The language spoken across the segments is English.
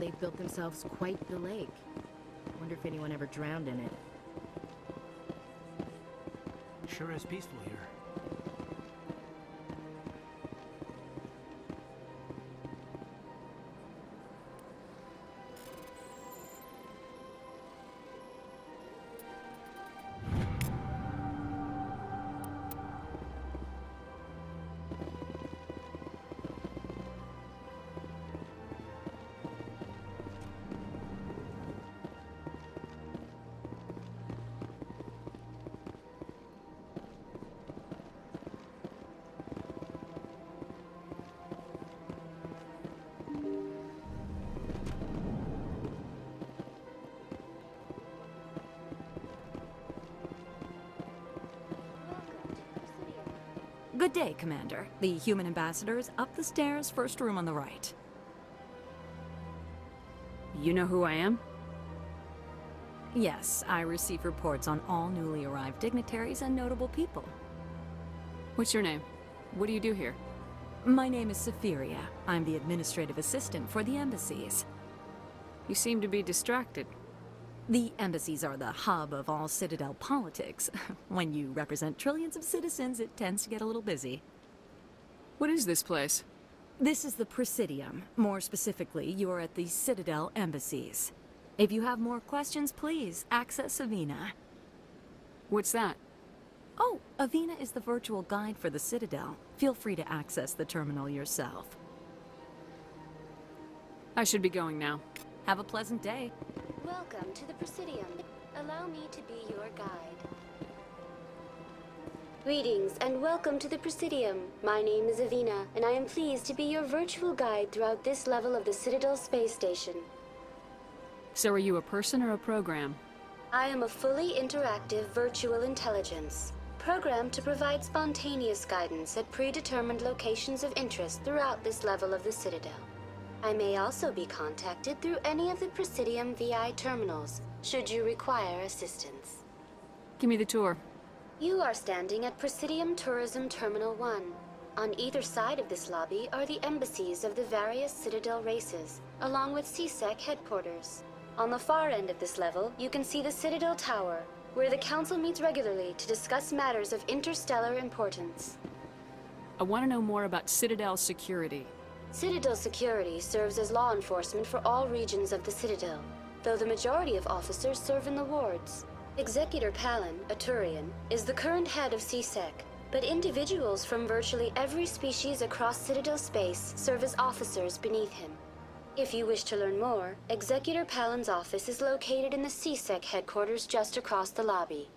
they've built themselves quite the lake. Wonder if anyone ever drowned in it. Sure is peaceful here. Good day, Commander. The human ambassador is up the stairs, first room on the right. You know who I am? Yes, I receive reports on all newly arrived dignitaries and notable people. What's your name? What do you do here? My name is Safiria. I'm the administrative assistant for the embassies. You seem to be distracted. The embassies are the hub of all Citadel politics. When you represent trillions of citizens, it tends to get a little busy. What is this place? This is the Presidium. More specifically, you are at the Citadel embassies. If you have more questions, please access Avina. What's that? Oh, Avina is the virtual guide for the Citadel. Feel free to access the terminal yourself. I should be going now. Have a pleasant day. Welcome to the Presidium. Allow me to be your guide. Greetings and welcome to the Presidium. My name is Avina, and I am pleased to be your virtual guide throughout this level of the Citadel space station. So are you a person or a program? I am a fully interactive virtual intelligence, programmed to provide spontaneous guidance at predetermined locations of interest throughout this level of the Citadel. I may also be contacted through any of the Presidium VI terminals, should you require assistance. Give me the tour. You are standing at Presidium Tourism Terminal 1. On either side of this lobby are the embassies of the various Citadel races, along with CSEC headquarters. On the far end of this level, you can see the Citadel Tower, where the Council meets regularly to discuss matters of interstellar importance. I want to know more about Citadel security. Citadel security serves as law enforcement for all regions of the Citadel, though the majority of officers serve in the wards. Executor Palin, a Turian, is the current head of CSEC, but individuals from virtually every species across Citadel space serve as officers beneath him. If you wish to learn more, Executor Palin's office is located in the CSEC headquarters just across the lobby.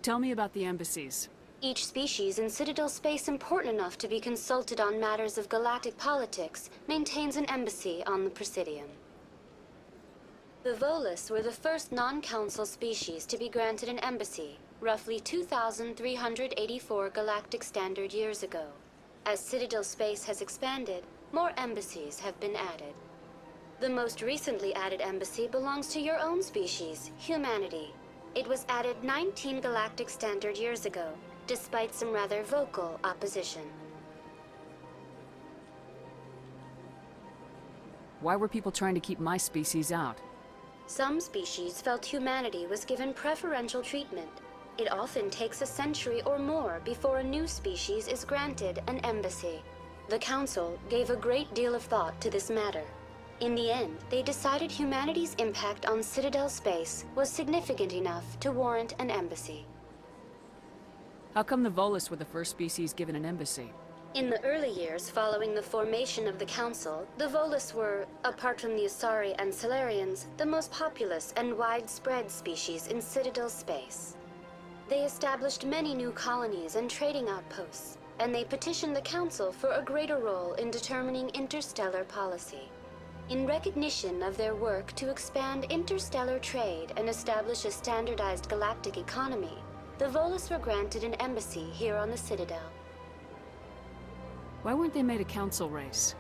Tell me about the embassies. Each species in Citadel space important enough to be consulted on matters of galactic politics maintains an embassy on the Presidium. The Volus were the first non-council species to be granted an embassy, roughly 2,384 galactic standard years ago. As Citadel space has expanded, more embassies have been added. The most recently added embassy belongs to your own species, humanity. It was added 19 galactic standard years ago, despite some rather vocal opposition. Why were people trying to keep my species out? Some species felt humanity was given preferential treatment. It often takes a century or more before a new species is granted an embassy. The Council gave a great deal of thought to this matter. In the end, they decided humanity's impact on Citadel space was significant enough to warrant an embassy. How come the Volus were the first species given an embassy? In the early years following the formation of the Council, the Volus were, apart from the Asari and Solarians, the most populous and widespread species in Citadel space. They established many new colonies and trading outposts, and they petitioned the Council for a greater role in determining interstellar policy. In recognition of their work to expand interstellar trade and establish a standardized galactic economy, the Volus were granted an embassy here on the Citadel. Why weren't they made a council race?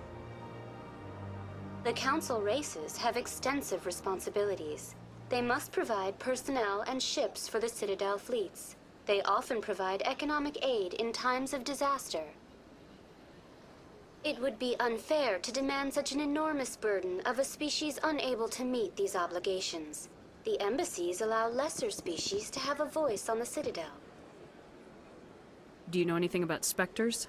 The Council races have extensive responsibilities. They must provide personnel and ships for the Citadel fleets. They often provide economic aid in times of disaster. It would be unfair to demand such an enormous burden of a species unable to meet these obligations. The embassies allow lesser species to have a voice on the Citadel. Do you know anything about specters?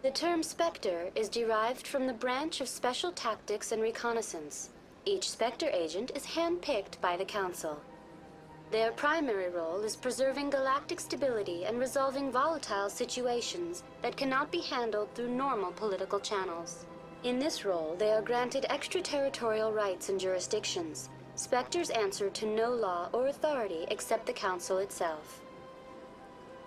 The term Spectre is derived from the branch of Special Tactics and Reconnaissance. Each Spectre agent is handpicked by the Council. Their primary role is preserving galactic stability and resolving volatile situations that cannot be handled through normal political channels. In this role, they are granted extraterritorial rights and jurisdictions. Spectres answer to no law or authority except the Council itself.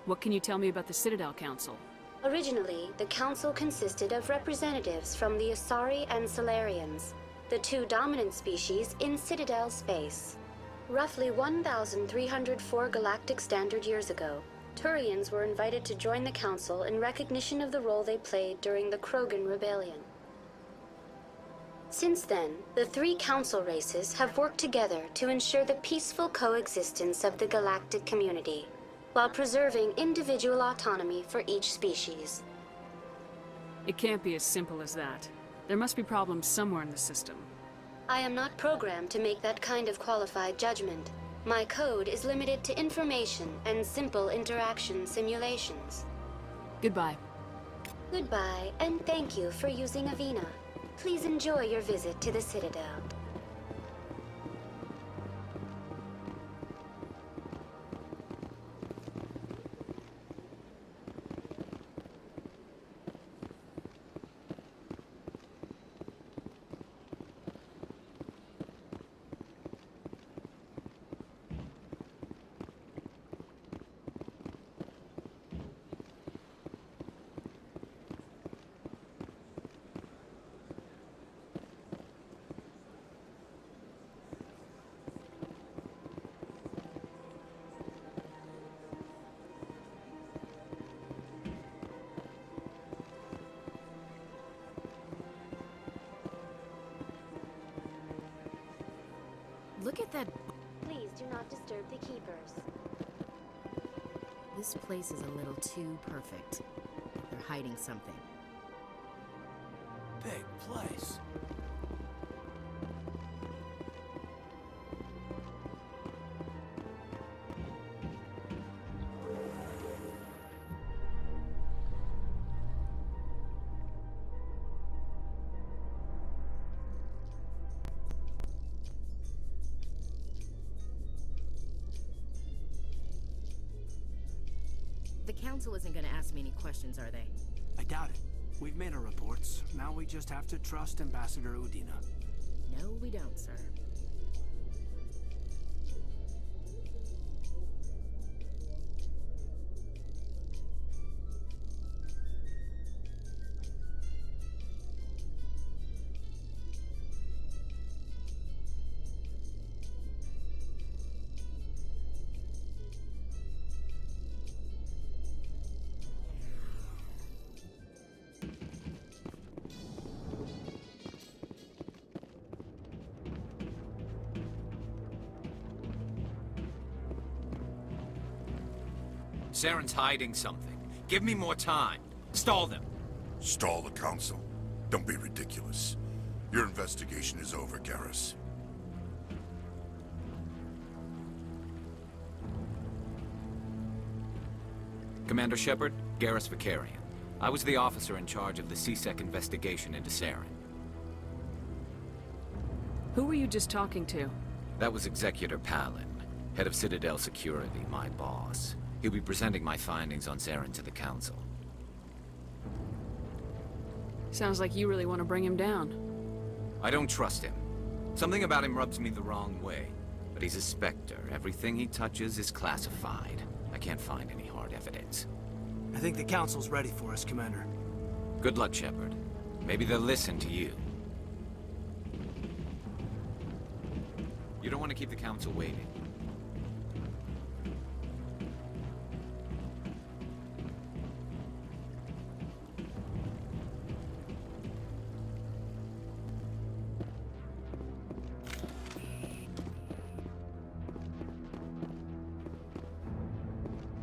What can you tell me about the Citadel Council? Originally, the Council consisted of representatives from the Asari and Solarians, the two dominant species in Citadel space. Roughly 1,304 galactic standard years ago, Turians were invited to join the Council in recognition of the role they played during the Krogan Rebellion. Since then, the three Council races have worked together to ensure the peaceful coexistence of the galactic community, while preserving individual autonomy for each species. It can't be as simple as that. There must be problems somewhere in the system. I am not programmed to make that kind of qualified judgment. My code is limited to information and simple interaction simulations. Goodbye. Goodbye, and thank you for using Avina. Please enjoy your visit to the Citadel. Look at that. Please do not disturb the keepers. This place is a little too perfect. They're hiding something. Big place. The Council isn't gonna ask me any questions, are they? I doubt it. We've made our reports. Now we just have to trust Ambassador Udina. No, we don't, sir. Saren's hiding something. Give me more time. Stall them. Stall the Council? Don't be ridiculous. Your investigation is over, Garrus. Commander Shepard, Garrus Vicarian. I was the officer in charge of the CSEC investigation into Saren. Who were you just talking to? That was Executor Palin, head of Citadel Security, my boss. He'll be presenting my findings on Saren to the Council. Sounds like you really want to bring him down. I don't trust him. Something about him rubs me the wrong way. But he's a Spectre. Everything he touches is classified. I can't find any hard evidence. I think the Council's ready for us, Commander. Good luck, Shepard. Maybe they'll listen to you. You don't want to keep the Council waiting.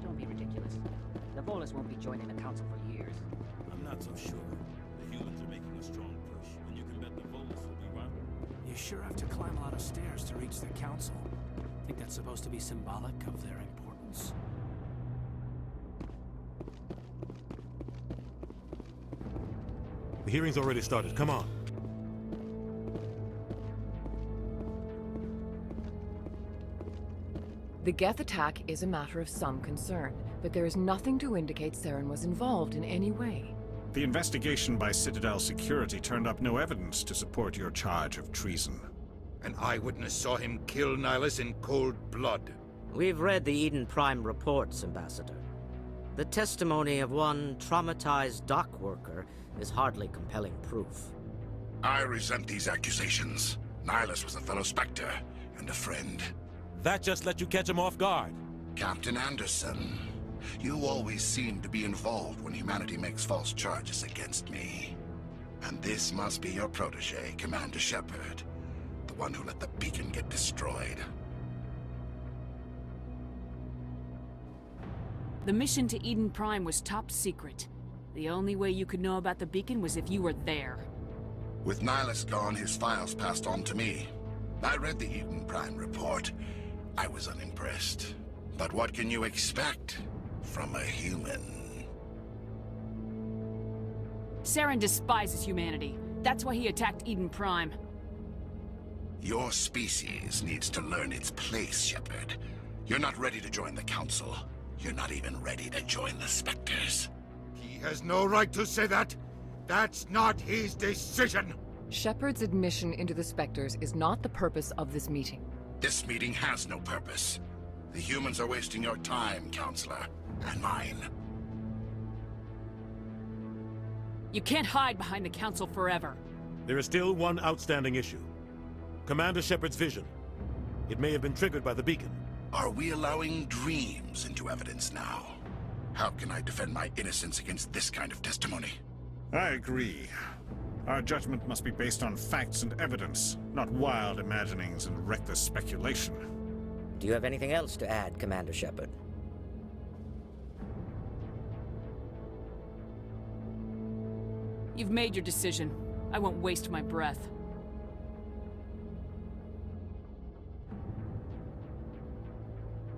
Don't be ridiculous. The Volus won't be joining the Council for years. I'm not so sure. The humans are making a strong push, and you can bet the Volus will be right. You sure have to climb a lot of stairs to reach the council. Think that's supposed to be symbolic of their importance? The hearing's already started. Come on. The Geth attack is a matter of some concern, but there is nothing to indicate Saren was involved in any way. The investigation by Citadel Security turned up no evidence to support your charge of treason. An eyewitness saw him kill Nihilus in cold blood. We've read the Eden Prime reports, Ambassador. The testimony of one traumatized dock worker is hardly compelling proof. I resent these accusations. Nihilus was a fellow Spectre and a friend. That just let you catch him off guard. Captain Anderson, you always seem to be involved when humanity makes false charges against me. And this must be your protege, Commander Shepard. The one who let the beacon get destroyed. The mission to Eden Prime was top secret. The only way you could know about the beacon was if you were there. With Nihilus gone, his files passed on to me. I read the Eden Prime report. I was unimpressed. But what can you expect from a human? Saren despises humanity. That's why he attacked Eden Prime. Your species needs to learn its place, Shepard. You're not ready to join the Council. You're not even ready to join the Spectres. He has no right to say that. That's not his decision. Shepard's admission into the Spectres is not the purpose of this meeting. This meeting has no purpose. The humans are wasting your time, Counselor, and mine. You can't hide behind the Council forever. There is still one outstanding issue. Commander Shepard's vision. It may have been triggered by the beacon. Are we allowing dreams into evidence now? How can I defend my innocence against this kind of testimony? I agree. Our judgment must be based on facts and evidence, not wild imaginings and reckless speculation. Do you have anything else to add, Commander Shepard? You've made your decision. I won't waste my breath.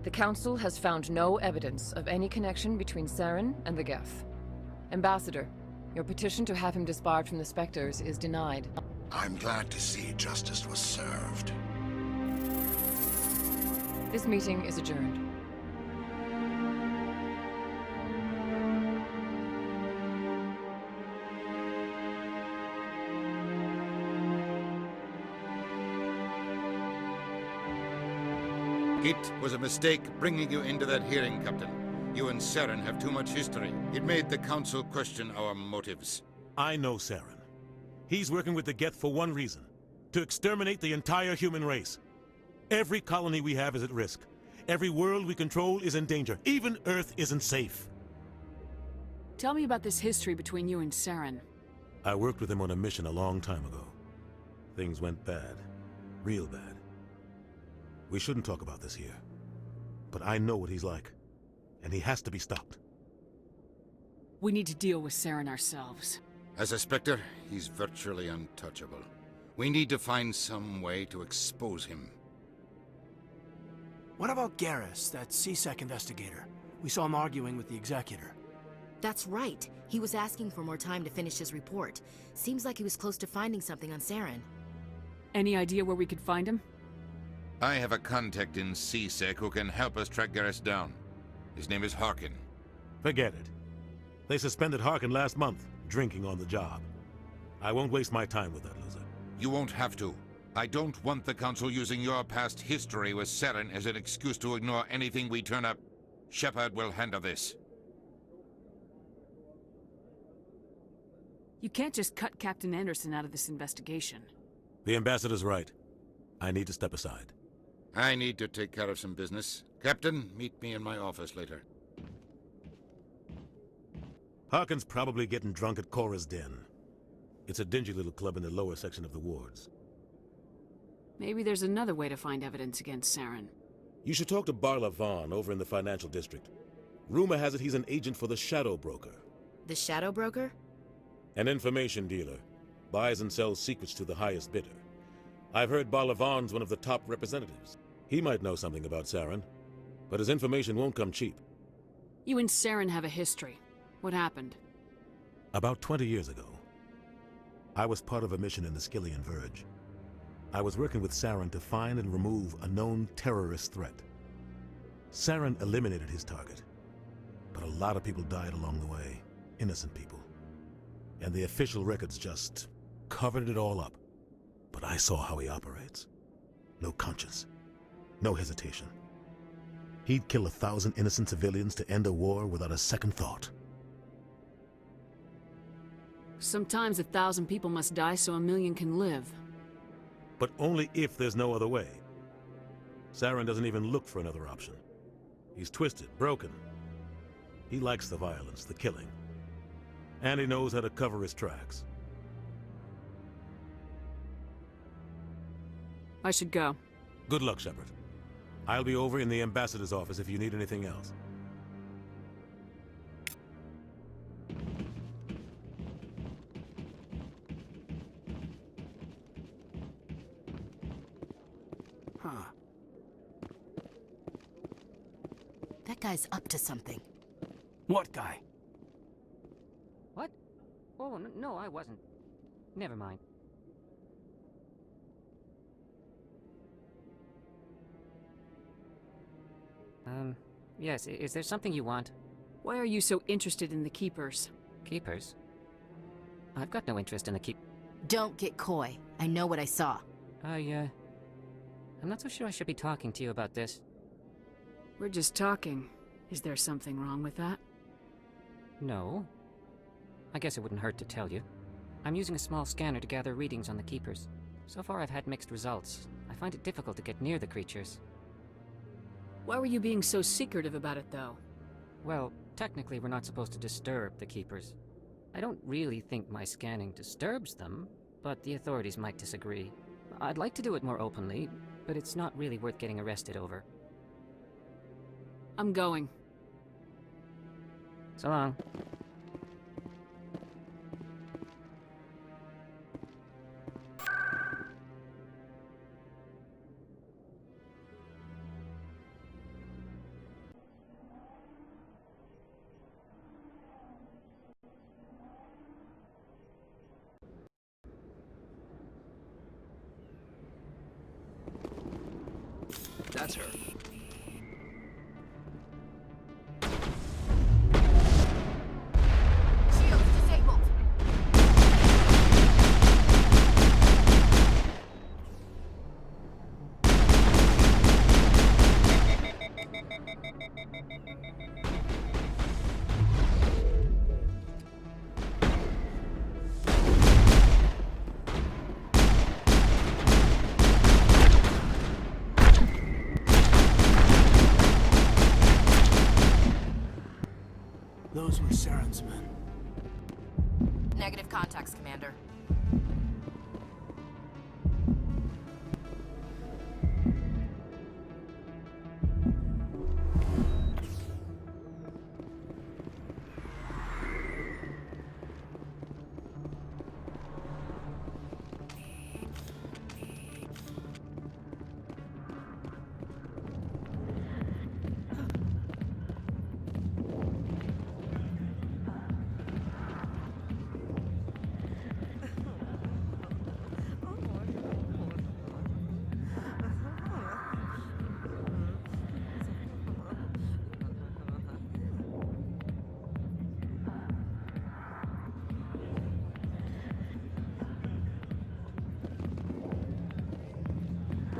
The Council has found no evidence of any connection between Saren and the Geth. Ambassador, your petition to have him disbarred from the Spectres is denied. I'm glad to see justice was served. This meeting is adjourned. It was a mistake bringing you into that hearing, Captain. You and Saren have too much history. It made the Council question our motives. I know Saren. He's working with the Geth for one reason. To exterminate the entire human race. Every colony we have is at risk. Every world we control is in danger. Even Earth isn't safe. Tell me about this history between you and Saren. I worked with him on a mission a long time ago. Things went bad. Real bad. We shouldn't talk about this here. But I know what he's like. And he has to be stopped. We need to deal with Saren ourselves. As a Spectre, he's virtually untouchable. We need to find some way to expose him. What about Garrus, that CSEC investigator? We saw him arguing with the Executor. That's right. He was asking for more time to finish his report. Seems like he was close to finding something on Saren. Any idea where we could find him? I have a contact in CSEC who can help us track Garrus down. His name is Harkin. Forget it. They suspended Harkin last month, drinking on the job. I won't waste my time with that loser. You won't have to. I don't want the Council using your past history with Saren as an excuse to ignore anything we turn up. Shepard will handle this. You can't just cut Captain Anderson out of this investigation. The Ambassador's right. I need to step aside. I need to take care of some business. Captain, meet me in my office later. Harkin's probably getting drunk at Cora's Den. It's a dingy little club in the lower section of the wards. Maybe there's another way to find evidence against Saren. You should talk to Barla Vaughn over in the financial district. Rumor has it he's an agent for the Shadow Broker. The Shadow Broker? An information dealer. buys and sells secrets to the highest bidder. I've heard Barlavan's one of the top representatives. He might know something about Saren, but his information won't come cheap. You and Saren have a history. What happened? About 20 years ago, I was part of a mission in the Skillian Verge. I was working with Saren to find and remove a known terrorist threat. Saren eliminated his target, but a lot of people died along the way, innocent people. And the official records just covered it all up. But I saw how he operates. No conscience, no hesitation. He'd kill 1,000 innocent civilians to end a war without a second thought. Sometimes 1,000 people must die so 1,000,000 can live. But only if there's no other way. Saren doesn't even look for another option. He's twisted, broken. He likes the violence, the killing. And he knows how to cover his tracks. I should go. Good luck, Shepard. I'll be over in the ambassador's office if you need anything else. Huh. That guy's up to something. What guy? What? Oh, no, I wasn't. Never mind. Yes, is there something you want? Why are you so interested in the Keepers? Keepers? I've got no interest in the Don't get coy. I know what I saw. I'm not so sure I should be talking to you about this. We're just talking. Is there something wrong with that? No. I guess it wouldn't hurt to tell you. I'm using a small scanner to gather readings on the Keepers. So far I've had mixed results. I find it difficult to get near the creatures. Why were you being so secretive about it, though? Well, technically we're not supposed to disturb the Keepers. I don't really think my scanning disturbs them, but the authorities might disagree. I'd like to do it more openly, but it's not really worth getting arrested over. I'm going. So long. That's her. Shields disabled. Those were Saren's men. Negative contacts, Commander.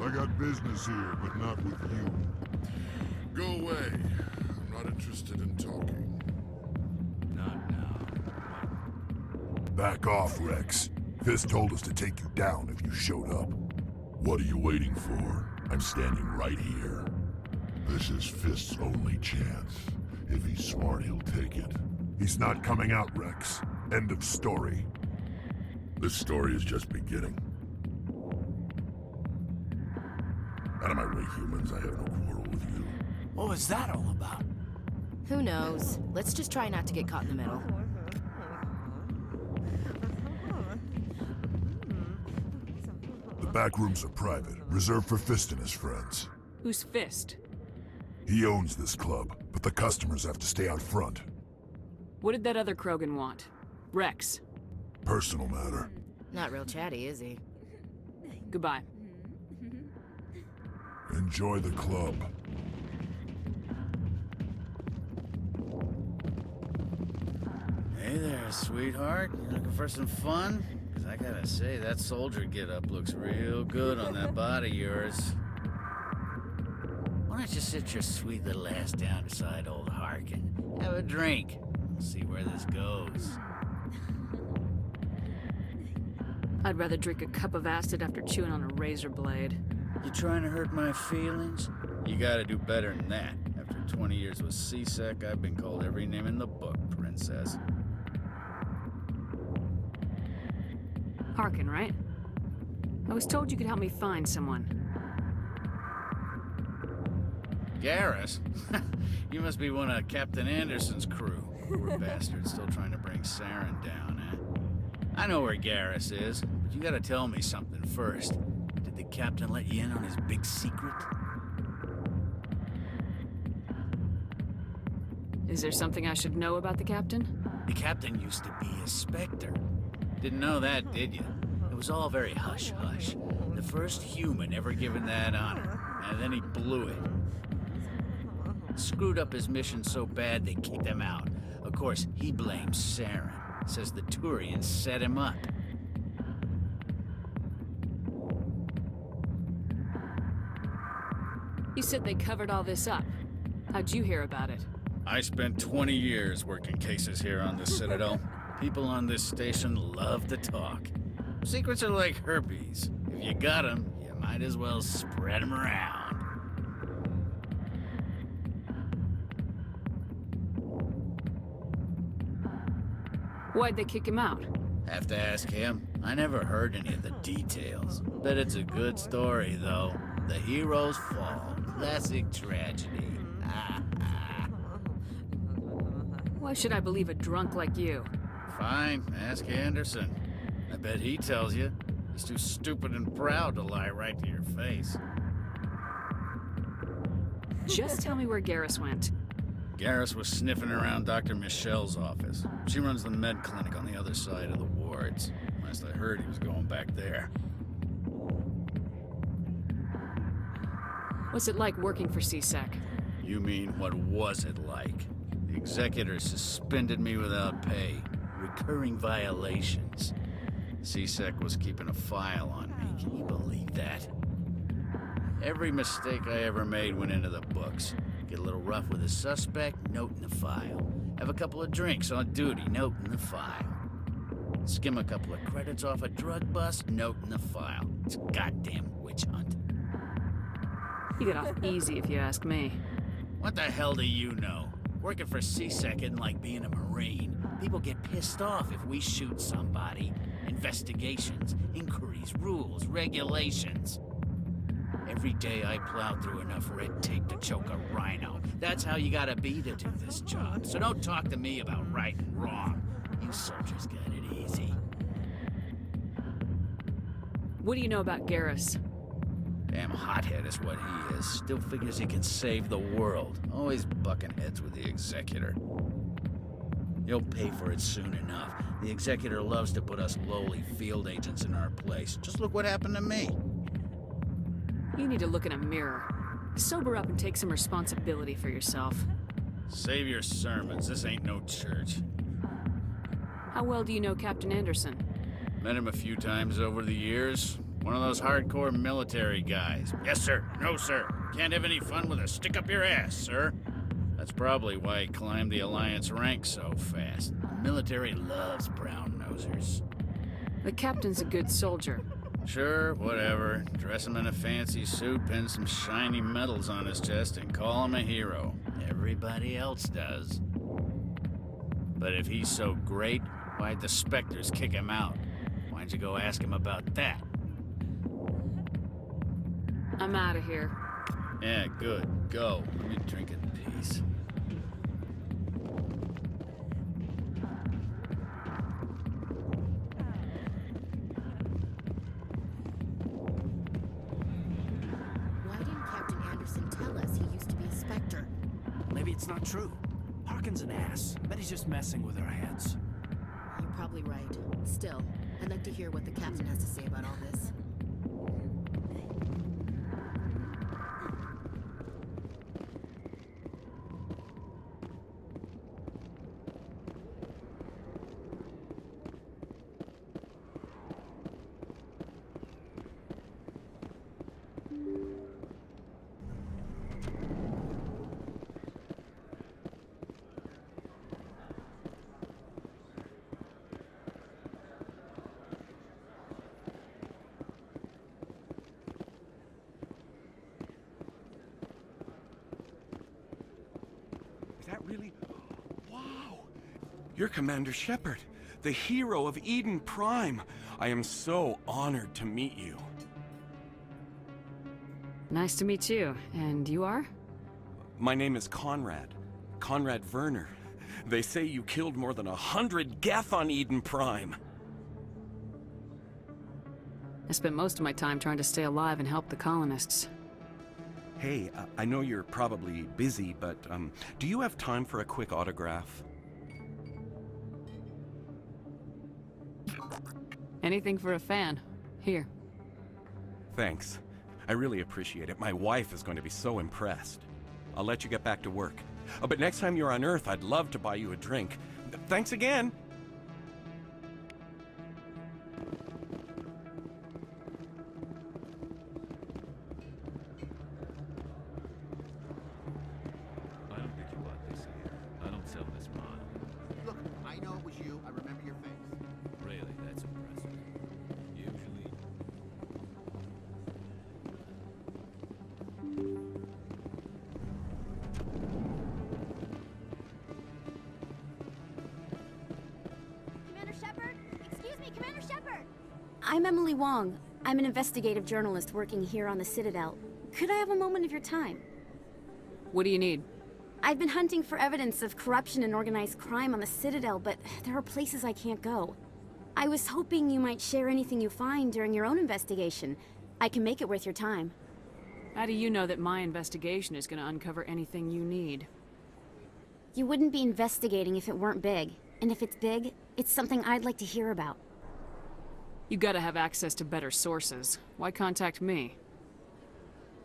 I got business here, but not with you. Go away. I'm not interested in talking. Not now. Back off, Rex. Fist told us to take you down if you showed up. What are you waiting for? I'm standing right here. This is Fist's only chance. If he's smart, he'll take it. He's not coming out, Rex. End of story. This story is just beginning. Out of my way, humans. I have no quarrel with you. What was that all about? Who knows? Let's just try not to get caught in the middle. back rooms are private, reserved for Fist and his friends. Who's Fist? He owns this club, but the customers have to stay out front. What did that other Krogan want? Rex. Personal matter. Not real chatty, is he? Goodbye. Enjoy the club. Hey there, sweetheart. You looking for some fun? 'Cause I gotta say, that soldier get-up looks real good on that body of yours. Why don't you sit your sweet little ass down beside old Harkin? Have a drink. We'll see where this goes. I'd rather drink a cup of acid after chewing on a razor blade. You trying to hurt my feelings? You gotta do better than that. After 20 years with C-Sec, I've been called every name in the book, princess. Harkin, right? I was told you could help me find someone. Garrus? You must be one of Captain Anderson's crew. Poor bastard, still trying to bring Saren down, eh? I know where Garrus is, but you gotta tell me something first. Did the captain let you in on his big secret? Is there something I should know about the captain? The captain used to be a Spectre. Didn't know that, did you? It was all very hush-hush. The first human ever given that honor, and then he blew it. Screwed up his mission so bad they kicked him out. Of course, he blames Saren. Says the Turians set him up. You said they covered all this up. How'd you hear about it? I spent 20 years working cases here on the Citadel. People on this station love to talk. Secrets are like herpes. If you got them, you might as well spread them around. Why'd they kick him out? Have to ask him. I never heard any of the details. Bet it's a good story, though. The heroes fall. Classic tragedy. Why should I believe a drunk like you? Fine, ask Anderson. I bet he tells you. He's too stupid and proud to lie right to your face. Just tell me where Garrus went. Garrus was sniffing around Dr. Michelle's office. She runs the med clinic on the other side of the wards. Last I heard, he was going back there. What's it like working for C-Sec? You mean, what was it like? The executor suspended me without pay. Recurring violations. C-Sec was keeping a file on me. Can you believe that? Every mistake I ever made went into the books. Get a little rough with a suspect, note in the file. Have a couple of drinks on duty, note in the file. Skim a couple of credits off a drug bust, note in the file. It's a goddamn witch hunt. You get off easy if you ask me. What the hell do you know? Working for C-Sec isn't like being a Marine. People get pissed off if we shoot somebody. Investigations, inquiries, rules, regulations. Every day I plow through enough red tape to choke a rhino. That's how you gotta be to do this job. So don't talk to me about right and wrong. You soldiers got it easy. What do you know about Garrus? Damn hothead is what he is. Still figures he can save the world. Always bucking heads with the Executor. He'll pay for it soon enough. The Executor loves to put us lowly field agents in our place. Just look what happened to me. You need to look in a mirror. Sober up and take some responsibility for yourself. Save your sermons. This ain't no church. How well do you know Captain Anderson? Met him a few times over the years. One of those hardcore military guys. Yes, sir. No, sir. Can't have any fun with a stick up your ass, sir. That's probably why he climbed the Alliance ranks so fast. The military loves brown-nosers. The captain's a good soldier. Sure, whatever. Dress him in a fancy suit, pin some shiny medals on his chest, and call him a hero. Everybody else does. But if he's so great, why'd the Spectres kick him out? Why'd you go ask him about that? I'm out of here. Yeah, good. Go. Let me drink in peace. it's not true. Harkin's an ass. I bet he's just messing with our heads. You're probably right. Still, I'd like to hear what the captain has to say about all this. Is that really? Wow! You're Commander Shepard, the hero of Eden Prime. I am so honored to meet you. Nice to meet you. And you are? My name is Conrad. Conrad Werner. They say you killed more than 100 Geth on Eden Prime. I spent most of my time trying to stay alive and help the colonists. Hey, I know you're probably busy, but do you have time for a quick autograph? Anything for a fan. Here. Thanks. I really appreciate it. My wife is going to be so impressed. I'll let you get back to work. But next time you're on Earth, I'd love to buy you a drink. Thanks again! I don't think you want this here. I don't sell this model. Look, I know it was you. I remember your face. Really, that's impressive. Usually... Commander Shepard? Excuse me, Commander Shepard! I'm Emily Wong. I'm an investigative journalist working here on the Citadel. Could I have a moment of your time? What do you need? I've been hunting for evidence of corruption and organized crime on the Citadel, but there are places I can't go. I was hoping you might share anything you find during your own investigation. I can make it worth your time. How do you know that my investigation is going to uncover anything you need? You wouldn't be investigating if it weren't big. And if it's big, it's something I'd like to hear about. You gotta have access to better sources. Why contact me?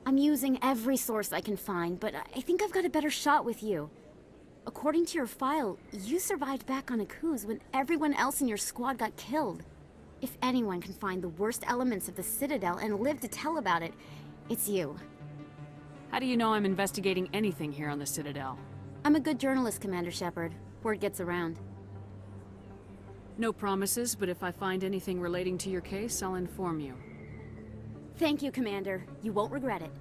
I'm using every source I can find, but I think I've got a better shot with you. According to your file, you survived back on Akuz when everyone else in your squad got killed. If anyone can find the worst elements of the Citadel and live to tell about it, it's you. How do you know I'm investigating anything here on the Citadel? I'm a good journalist, Commander Shepard. Word gets around. No promises, but if I find anything relating to your case, I'll inform you. Thank you, Commander. You won't regret it.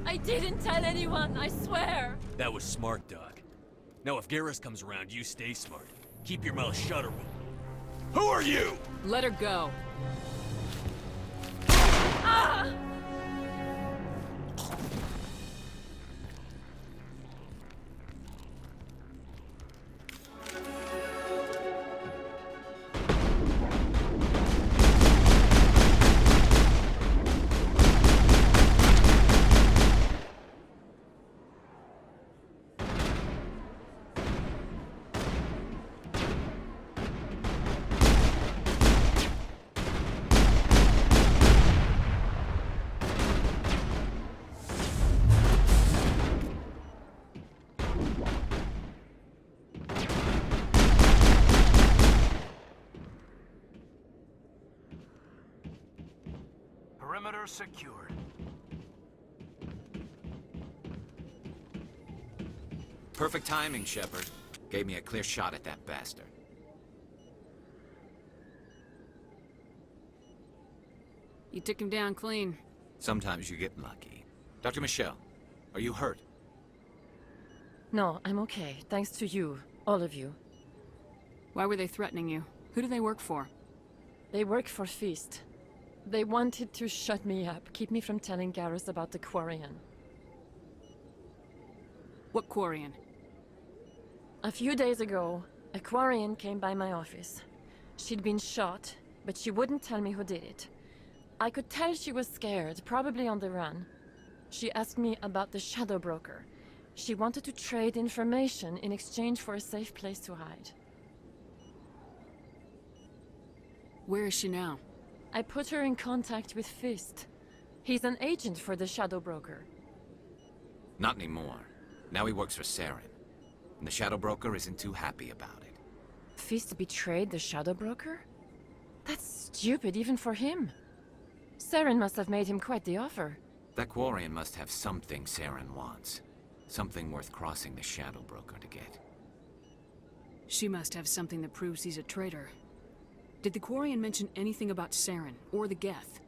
I didn't tell anyone, I swear! That was smart, Doc. Now if Garrus comes around, you stay smart. Keep your mouth shut or we'll... Who are you? Let her go. Ah! Perimeter secured. Perfect timing, Shepard. Gave me a clear shot at that bastard. You took him down clean. Sometimes you get lucky. Dr. Michelle, are you hurt? No, I'm okay. Thanks to you. All of you. Why were they threatening you? Who do they work for? They work for Feast. They wanted to shut me up, keep me from telling Garrus about the Quarian. What Quarian? A few days ago, a Quarian came by my office. She'd been shot, but she wouldn't tell me who did it. I could tell she was scared, probably on the run. She asked me about the Shadow Broker. She wanted to trade information in exchange for a safe place to hide. Where is she now? I put her in contact with Fist. He's an agent for the Shadow Broker. Not anymore. Now he works for Saren. And the Shadow Broker isn't too happy about it. Fist betrayed the Shadow Broker? That's stupid even for him. Saren must have made him quite the offer. That Quarian must have something Saren wants. Something worth crossing the Shadow Broker to get. She must have something that proves he's a traitor. Did the Quarian mention anything about Saren, or the Geth?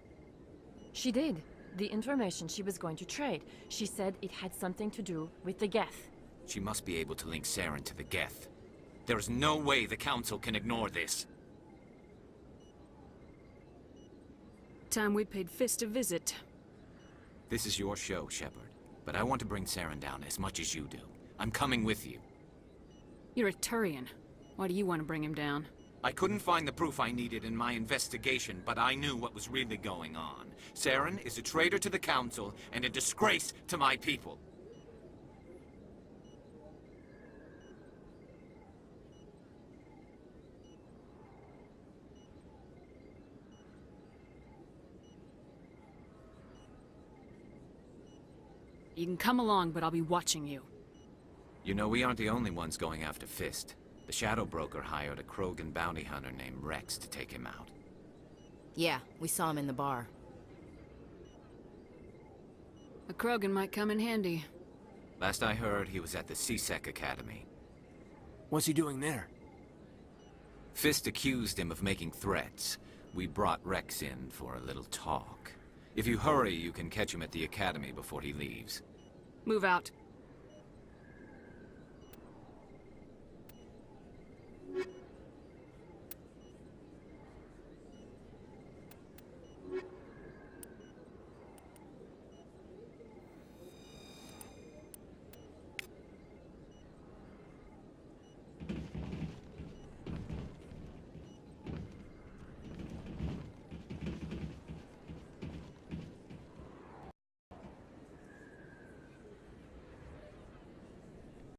She did. The information she was going to trade. She said it had something to do with the Geth. She must be able to link Saren to the Geth. There is no way the Council can ignore this. Time we paid Fist a visit. This is your show, Shepard. But I want to bring Saren down as much as you do. I'm coming with you. You're a Turian. Why do you want to bring him down? I couldn't find the proof I needed in my investigation, but I knew what was really going on. Saren is a traitor to the Council and a disgrace to my people. You can come along, but I'll be watching you. You know, we aren't the only ones going after Fist. The Shadow Broker hired a Krogan bounty hunter named Rex to take him out. Yeah, we saw him in the bar. A Krogan might come in handy. Last I heard, he was at the CSEC Academy. What's he doing there? Fist accused him of making threats. We brought Rex in for a little talk. If you hurry, you can catch him at the Academy before he leaves. Move out.